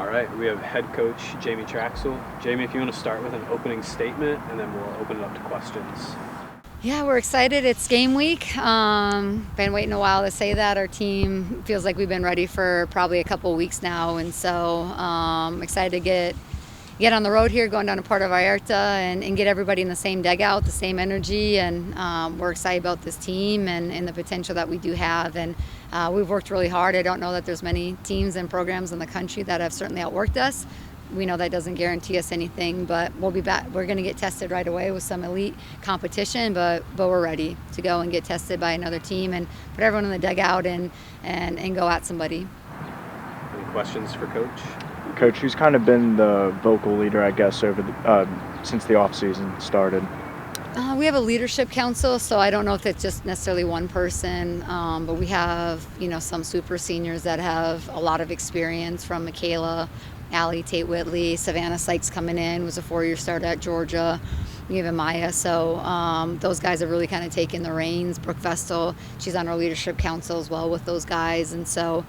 All right, we have head coach Jamie Trachsel. Jamie, if you want to start with an opening statement, and then we'll open it up to questions. Yeah, we're excited. It's game week. Been waiting a while to say that. Our team feels like we've been ready for probably a couple weeks now, and so excited to get on the road here, going down to Puerto Vallarta, and get everybody in the same dugout, the same energy, and we're excited about this team and the potential that we do have. And we've worked really hard. I don't know that there's many teams and programs in the country that have certainly outworked us. We know that doesn't guarantee us anything, but we'll be back. We're going to get tested right away with some elite competition, but we're ready to go and get tested by another team and put everyone in the dugout and go at somebody. Any questions for Coach? Coach, who's kind of been the vocal leader, I guess, over since the off season started? We have a leadership council, so I don't know if it's just necessarily one person, but we have some super seniors that have a lot of experience, from Michaela, Allie, Tate Whitley, Savannah Sykes coming in, was a 4-year starter at Georgia. Even Maya. So those guys have really kind of taken the reins. Brooke Vestal, she's on our leadership council as well with those guys. And so,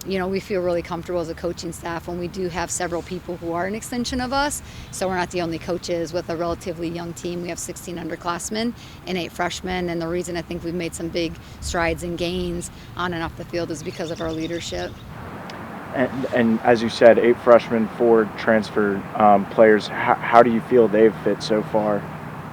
we feel really comfortable as a coaching staff when we do have several people who are an extension of us. So we're not the only coaches with a relatively young team. We have 16 underclassmen and 8 freshmen. And the reason I think we've made some big strides and gains on and off the field is because of our leadership. And as you said, 8 freshmen, 4 transfer players. How do you feel they've fit so far?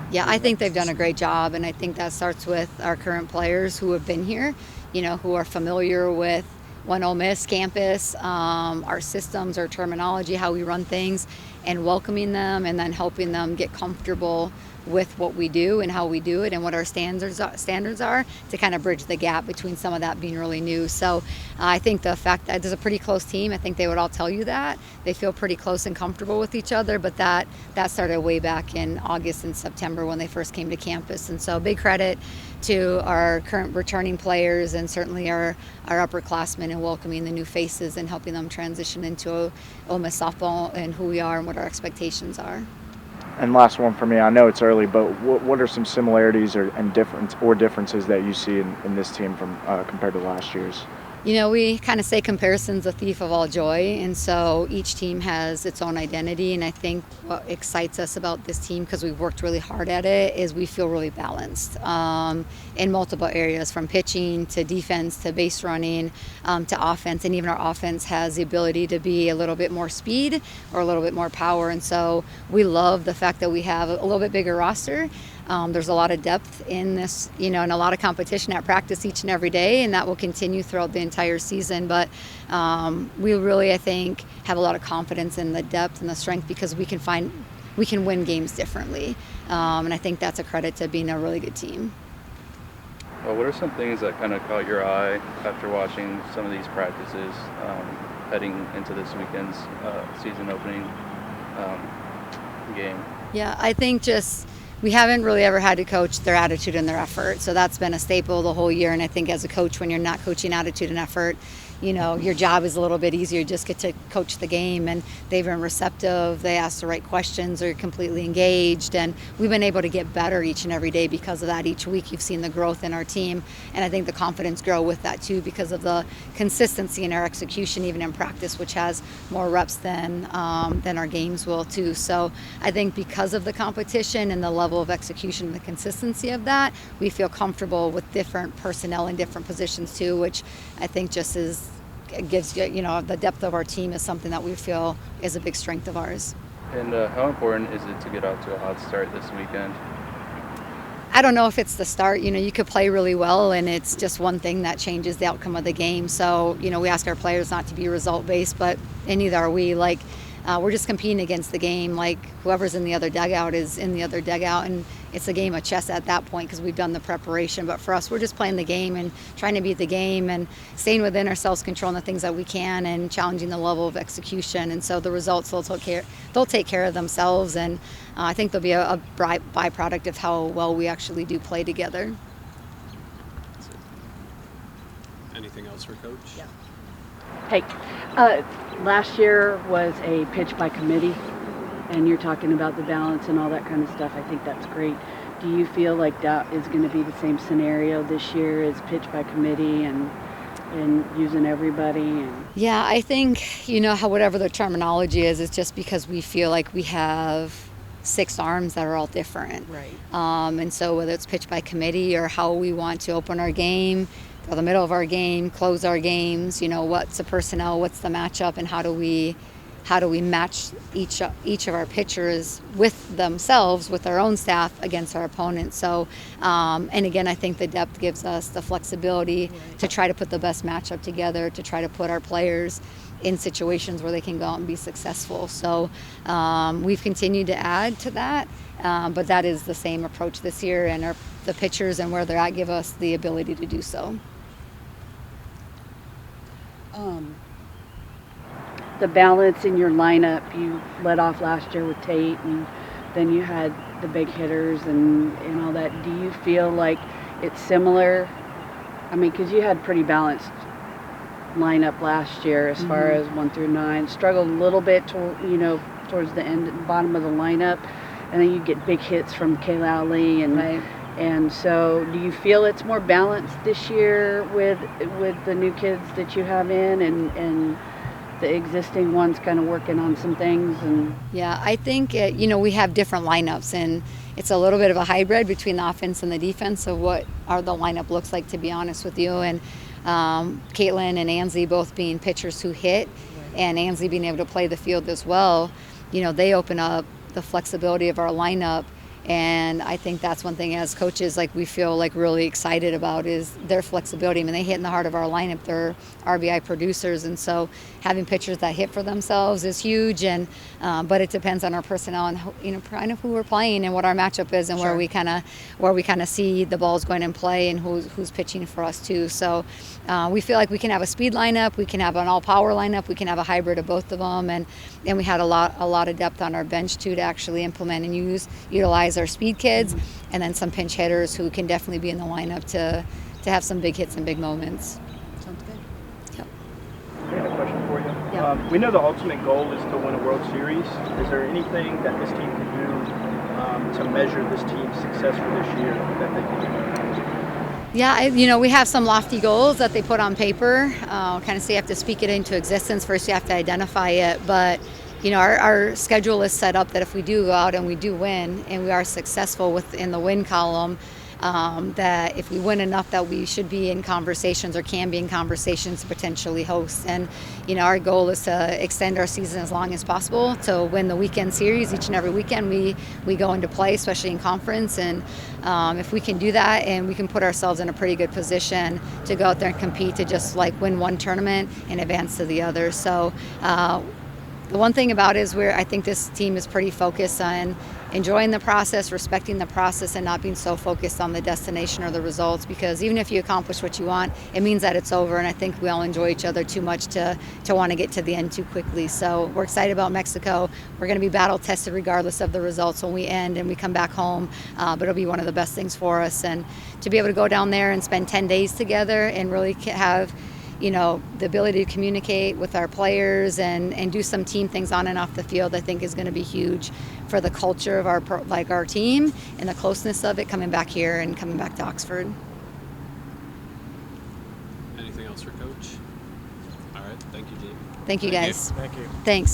Yeah, I think they've done a great job, and I think that starts with our current players who have been here, who are familiar with One Ole Miss campus, our systems, our terminology, how we run things, and welcoming them and then helping them get comfortable with what we do and how we do it and what our standards are to kind of bridge the gap between some of that being really new. So I think the fact that there's a pretty close team, I think they would all tell you that. They feel pretty close and comfortable with each other, but that started way back in August and September when they first came to campus. And so big credit to our current returning players and certainly our upperclassmen in welcoming the new faces and helping them transition into Ole Miss softball and who we are and what our expectations are. And last one for me, I know it's early, but what are some similarities or differences that you see in this team from compared to last year's? We kind of say comparison's a thief of all joy, and so each team has its own identity, and I think what excites us about this team, because we've worked really hard at it, is we feel really balanced in multiple areas, from pitching to defense to base running to offense, and even our offense has the ability to be a little bit more speed or a little bit more power, and so we love the fact that we have a little bit bigger roster. There's a lot of depth in this, and a lot of competition at practice each and every day, and that will continue throughout the entire season. But we really, I think, have a lot of confidence in the depth and the strength because we can win games differently. And I think that's a credit to being a really good team. Well, what are some things that kind of caught your eye after watching some of these practices heading into this weekend's season opening game? Yeah, I think we haven't really ever had to coach their attitude and their effort. So that's been a staple the whole year. And I think as a coach, when you're not coaching attitude and effort, your job is a little bit easier. You just get to coach the game, and they've been receptive. They ask the right questions. They're completely engaged. And we've been able to get better each and every day because of that. Each week you've seen the growth in our team. And I think the confidence grow with that too because of the consistency in our execution, even in practice, which has more reps than our games will too. So I think because of the competition and the level of execution and the consistency of that, we feel comfortable with different personnel in different positions too, which I think gives the depth of our team is something that we feel is a big strength of ours. And how important is it to get out to a hot start this weekend? I don't know if it's the start. You could play really well, and it's just one thing that changes the outcome of the game. So, we ask our players not to be result-based, and neither are we. We're just competing against the game. Whoever's in the other dugout is in the other dugout, and it's a game of chess at that point because we've done the preparation. But for us, we're just playing the game and trying to beat the game and staying within ourselves, controlling the things that we can and challenging the level of execution. And so the results, they'll take care of themselves, and I think they'll be a byproduct of how well we actually do play together. Anything else for Coach? Yeah. Hey, last year was a pitch by committee, and you're talking about the balance and all that kind of stuff. I think that's great. Do you feel like that is going to be the same scenario this year as pitch by committee? And and using everybody. And Yeah, I think, how whatever the terminology is, it's just because we feel like we have 6 arms that are all different. right. And so whether it's pitch by committee or how we want to open our game, go the middle of our game, close our games, what's the personnel, what's the matchup, and how do we match each of our pitchers with themselves, with our own staff against our opponents. So, and again, I think the depth gives us the flexibility to try to put the best matchup together, to try to put our players in situations where they can go out and be successful. So we've continued to add to that, but that is the same approach this year, and the pitchers and where they're at give us the ability to do so. The balance in your lineup, you led off last year with Tate, and then you had the big hitters and all that. Do you feel like it's similar? I mean, because you had pretty balanced lineup last year as far as 1 through 9. Struggled a little bit towards the end, bottom of the lineup, and then you get big hits from Kaylali and Right. and so do you feel it's more balanced this year with the new kids that you have in and the existing ones kind of working on some things? And Yeah, I think we have different lineups, and it's a little bit of a hybrid between the offense and the defense of what the lineup looks like, to be honest with you. And Caitlin and Ansley both being pitchers who hit, and Ansley being able to play the field as well, they open up the flexibility of our lineup. And I think that's one thing as coaches, like, we feel like really excited about is their flexibility. I mean, they hit in the heart of our lineup. They're RBI producers, and so having pitchers that hit for themselves is huge. And but it depends on our personnel and kind of who we're playing and what our matchup is, and where we kind of see the balls going in play and who's pitching for us too. So we feel like we can have a speed lineup, we can have an all power lineup, we can have a hybrid of both of them, and we had a lot of depth on our bench too to actually implement and utilize our speed kids, and then some pinch hitters who can definitely be in the lineup to have some big hits and big moments. sounds good. Yep. I had a question for you. Yeah. We know the ultimate goal is to win a World Series. Is there anything that this team can do to measure this team's success for this year that they can do? Yeah, we have some lofty goals that they put on paper. Kind of say you have to speak it into existence. First, you have to identify it, but our schedule is set up that if we do go out and we do win and we are successful within the win column, that if we win enough that we should be in conversations or can be in conversations to potentially host. And our goal is to extend our season as long as possible to win the weekend series. Each and every weekend we go into play, especially in conference, and if we can do that and we can put ourselves in a pretty good position to go out there and compete to just like win one tournament and advance to the other. So the one thing about it is I think this team is pretty focused on enjoying the process, respecting the process, and not being so focused on the destination or the results, because even if you accomplish what you want, it means that it's over, and I think we all enjoy each other too much to want to get to the end too quickly. So we're excited about Mexico. We're going to be battle tested regardless of the results when we end and we come back home, but it'll be one of the best things for us. And to be able to go down there and spend 10 days together and really have the ability to communicate with our players and do some team things on and off the field, I think is going to be huge for the culture of our team and the closeness of it coming back here and coming back to Oxford. Anything else for Coach? All right. Thank you, Jamie. Thank you, guys. Thank you. Thanks.